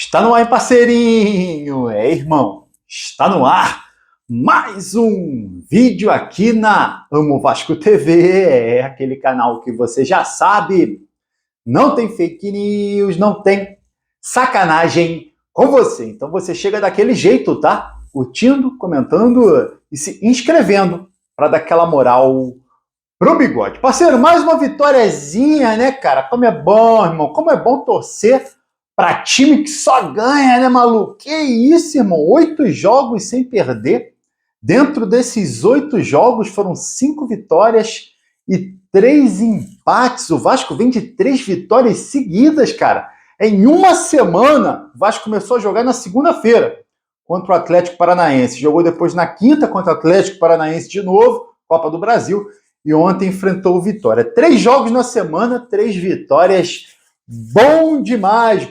Está no ar, hein, parceirinho? Irmão, está no ar mais um vídeo aqui na Amo Vasco TV. É aquele canal que você já sabe, não tem fake news, não tem sacanagem com você. Então você chega daquele jeito, tá? Curtindo, comentando e se inscrevendo para dar aquela moral pro bigode. Parceiro, mais uma vitóriazinha, né, cara? Como é bom, irmão, como é bom torcer para time que só ganha, né, maluco? Que isso, irmão? 8 jogos sem perder. Dentro desses 8 jogos foram 5 vitórias e 3 empates. O Vasco vem de 3 vitórias seguidas, cara. Em uma semana, o Vasco começou a jogar na segunda-feira contra o Atlético Paranaense. Jogou depois na quinta contra o Atlético Paranaense de novo, Copa do Brasil. E ontem enfrentou o Vitória. 3 jogos na semana, 3 vitórias. Bom demais,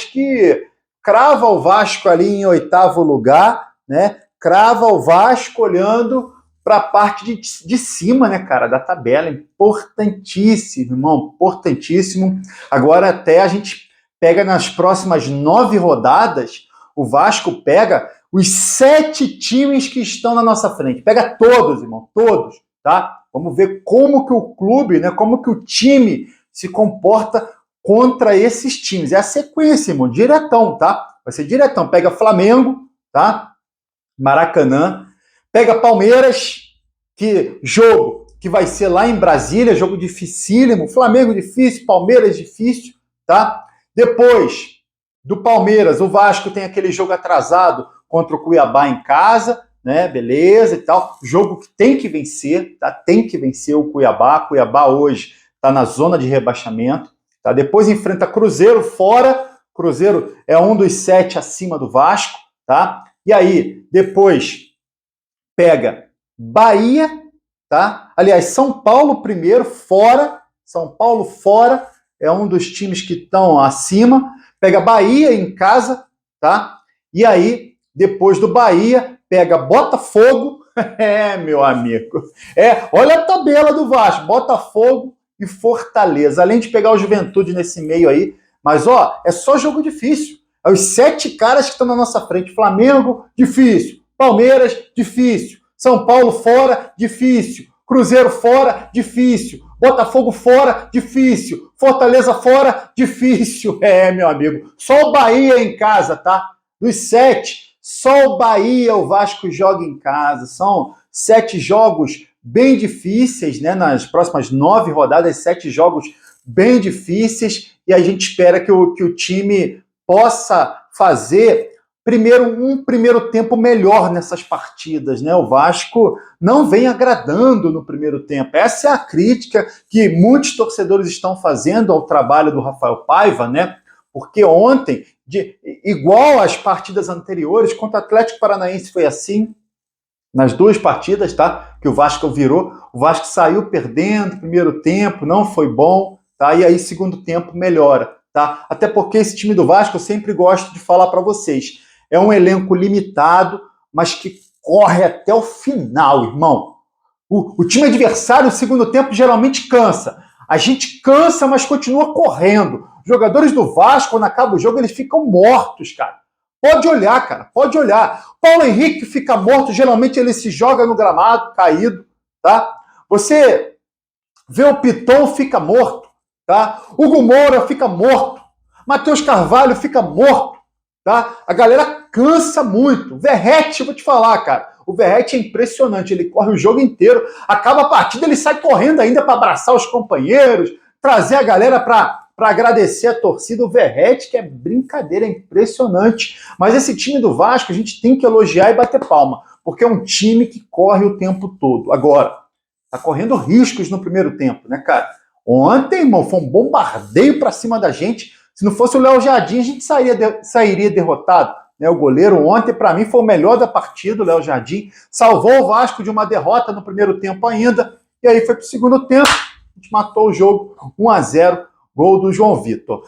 que crava o Vasco ali em 8º lugar, né? Crava o Vasco olhando para a parte de cima, né, cara, da tabela. Importantíssimo, irmão, importantíssimo. Agora até a gente pega nas próximas 9 rodadas, o Vasco pega os 7 times que estão na nossa frente. Pega todos, irmão, todos, tá? Vamos ver como que o clube, né, como que o time se comporta contra esses times. É a sequência, irmão, diretão, tá? Vai ser diretão. Pega Flamengo, tá? Maracanã. Pega Palmeiras, que jogo que vai ser lá em Brasília, jogo dificílimo. Flamengo difícil, Palmeiras difícil, tá? Depois do Palmeiras, o Vasco tem aquele jogo atrasado contra o Cuiabá em casa, né? Beleza e tal. Jogo que tem que vencer, tá? Tem que vencer o Cuiabá. Cuiabá hoje tá na zona de rebaixamento. Tá? Depois enfrenta Cruzeiro fora. Cruzeiro é um dos 7 acima do Vasco. Tá? E aí, depois pega Bahia. Tá? Aliás, São Paulo primeiro, fora. São Paulo fora. É um dos times que estão acima. Pega Bahia em casa. Tá? E aí, depois do Bahia, pega Botafogo. Meu amigo. Olha a tabela do Vasco. Botafogo e Fortaleza, além de pegar o Juventude nesse meio aí, mas é só jogo difícil. É os 7 caras que estão na nossa frente. Flamengo, difícil. Palmeiras, difícil. São Paulo fora, difícil. Cruzeiro fora, difícil. Botafogo fora, difícil. Fortaleza fora, difícil. Meu amigo. Só o Bahia em casa, tá? Dos 7, só o Bahia o Vasco joga em casa. São 7 jogos bem difíceis, né? Nas próximas 9 rodadas, 7 jogos bem difíceis, e a gente espera que o time possa fazer um primeiro tempo melhor nessas partidas, né? O Vasco não vem agradando no primeiro tempo. Essa é a crítica que muitos torcedores estão fazendo ao trabalho do Rafael Paiva, né? Porque ontem, igual às partidas anteriores, contra o Atlético Paranaense foi assim, nas 2 partidas, tá? Que o Vasco virou. O Vasco saiu perdendo primeiro tempo, não foi bom, tá? E aí segundo tempo melhora, tá? Até porque esse time do Vasco, eu sempre gosto de falar para vocês, é um elenco limitado, mas que corre até o final, irmão. O time adversário, no segundo tempo, geralmente cansa. A gente cansa, mas continua correndo. Os jogadores do Vasco, quando acaba o jogo, eles ficam mortos, cara. Pode olhar, cara, pode olhar. Paulo Henrique fica morto, geralmente ele se joga no gramado, caído, tá? Você vê o Piton, fica morto, tá? Hugo Moura fica morto. Matheus Carvalho fica morto, tá? A galera cansa muito. Verratti, vou te falar, cara. O Verratti é impressionante, ele corre o jogo inteiro, acaba a partida, ele sai correndo ainda para abraçar os companheiros, trazer a galera para agradecer a torcida. O Verratti, que é brincadeira, é impressionante. Mas esse time do Vasco a gente tem que elogiar e bater palma, porque é um time que corre o tempo todo. Agora, tá correndo riscos no primeiro tempo, né, cara? Ontem, irmão, foi um bombardeio para cima da gente. Se não fosse o Léo Jardim, a gente sairia derrotado. Né? O goleiro ontem, para mim, foi o melhor da partida, o Léo Jardim. Salvou o Vasco de uma derrota no primeiro tempo ainda. E aí foi pro segundo tempo, a gente matou o jogo 1-0. Gol do João Vitor.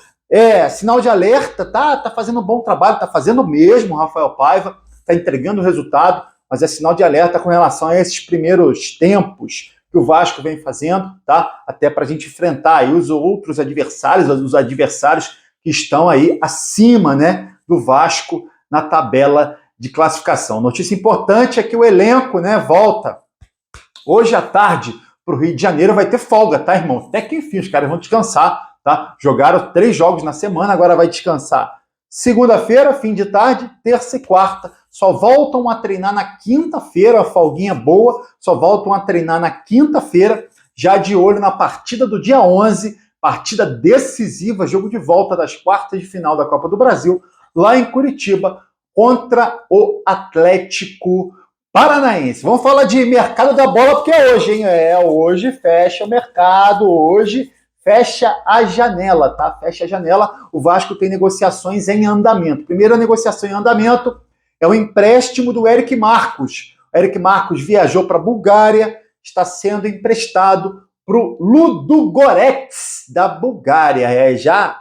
Sinal de alerta, tá fazendo um bom trabalho, tá fazendo mesmo o Rafael Paiva, tá entregando o resultado, mas é sinal de alerta com relação a esses primeiros tempos que o Vasco vem fazendo, tá? Até para a gente enfrentar aí os outros adversários, os adversários que estão aí acima, né? do Vasco na tabela de classificação. Notícia importante é que o elenco, né, volta hoje à tarde para o Rio de Janeiro. Vai ter folga, tá, irmão? Até que enfim, os caras vão descansar, tá? Jogaram 3 jogos na semana, agora vai descansar. Segunda-feira, fim de tarde, terça e quarta. Só voltam a treinar na quinta-feira, folguinha boa, só voltam a treinar na quinta-feira, já de olho na partida do dia 11, partida decisiva, jogo de volta das quartas de final da Copa do Brasil, lá em Curitiba, contra o Atlético Paranaense. Vamos falar de mercado da bola, porque é hoje, hein? Hoje fecha o mercado, hoje fecha a janela, tá? Fecha a janela. O Vasco tem negociações em andamento. Primeira negociação em andamento é o empréstimo do Eric Marcos. O Eric Marcos viajou para a Bulgária, está sendo emprestado para o Ludogorets da Bulgária. Já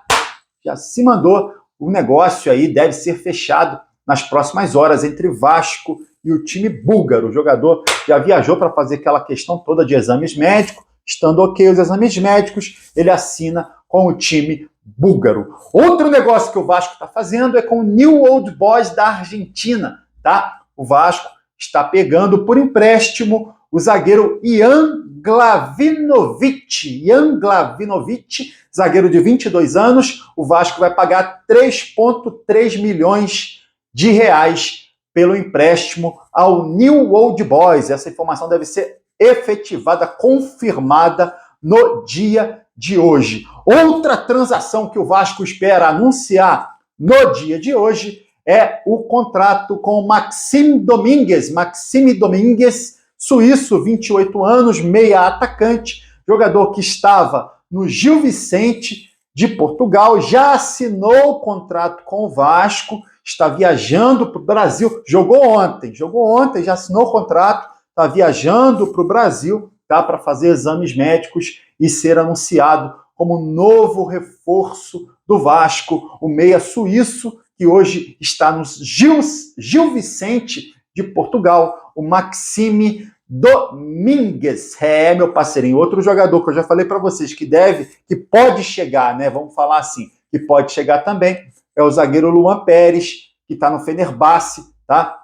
se mandou o negócio aí, deve ser fechado nas próximas horas entre Vasco e o time búlgaro. O jogador já viajou para fazer aquela questão toda de exames médicos. Estando ok os exames médicos, ele assina com o time búlgaro. Outro negócio que o Vasco está fazendo é com o New Old Boys da Argentina, tá? O Vasco está pegando por empréstimo o zagueiro Ian Glavinovic. Ian Glavinovic, zagueiro de 22 anos. O Vasco vai pagar 3,3 milhões de reais pelo empréstimo ao New Old Boys. Essa informação deve ser efetivada, confirmada no dia de hoje. Outra transação que o Vasco espera anunciar no dia de hoje é o contrato com o Maxime Domingues. Maxime Domingues, suíço, 28 anos, meia atacante, jogador que estava no Gil Vicente de Portugal, já assinou o contrato com o Vasco, está viajando para o Brasil, jogou ontem, já assinou o contrato, está viajando para o Brasil, tá, para fazer exames médicos e ser anunciado como novo reforço do Vasco, o meia suíço, que hoje está no Gil Vicente de Portugal, o Maxime Domingues. Meu parceirinho, outro jogador que eu já falei para vocês que pode chegar, né? Vamos falar assim, que pode chegar também, é o zagueiro Luan Pérez, que está no Fenerbahçe, tá?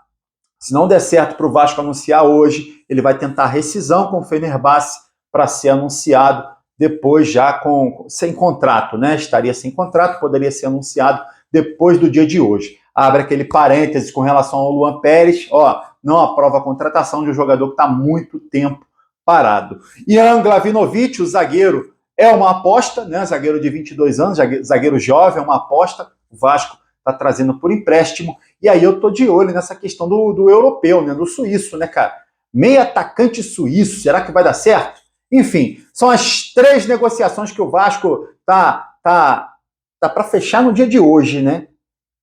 Se não der certo para o Vasco anunciar hoje, ele vai tentar rescisão com o Fenerbahçe para ser anunciado depois já sem contrato, né? Estaria sem contrato, poderia ser anunciado depois do dia de hoje. Abre aquele parêntese com relação ao Luan Pérez, não aprova a contratação de um jogador que está há muito tempo parado. Ian Glavinovic, o zagueiro, é uma aposta, né? Zagueiro de 22 anos, zagueiro jovem, é uma aposta. O Vasco está trazendo por empréstimo. E aí eu tô de olho nessa questão do europeu, né? Do suíço, né, cara? Meio atacante suíço, será que vai dar certo? Enfim, são as 3 negociações que o Vasco tá para fechar no dia de hoje, né?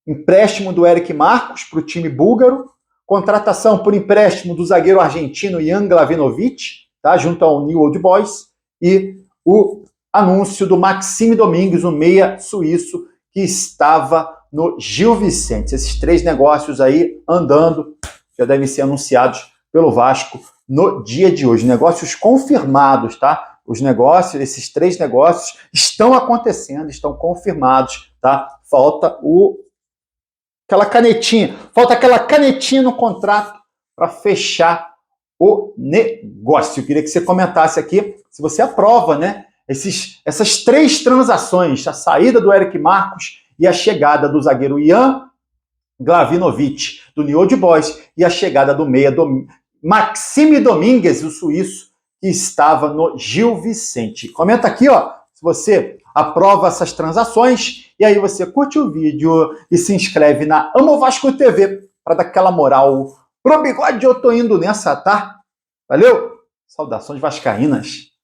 Empréstimo do Eric Marcos para o time búlgaro, contratação por empréstimo do zagueiro argentino Ian Glavinovic, tá? Junto ao New Old Boys, e o anúncio do Maxime Domingues, o meia suíço, que estava no Gil Vicente. Esses 3 negócios aí andando, já devem ser anunciados pelo Vasco no dia de hoje. Negócios confirmados, tá? Esses 3 negócios estão acontecendo, estão confirmados, tá? Falta aquela canetinha no contrato para fechar o negócio. Eu queria que você comentasse aqui se você aprova, né? Essas 3 transações, a saída do Eric Marcos e a chegada do zagueiro Ian Glavinovic, do New Old Boys, e a chegada do meia Maxime Domingues, o suíço, que estava no Gil Vicente. Comenta aqui, se você aprova essas transações, e aí você curte o vídeo e se inscreve na Amo Vasco TV para dar aquela moral pro Bigode. Eu tô indo nessa, tá? Valeu? Saudações vascaínas.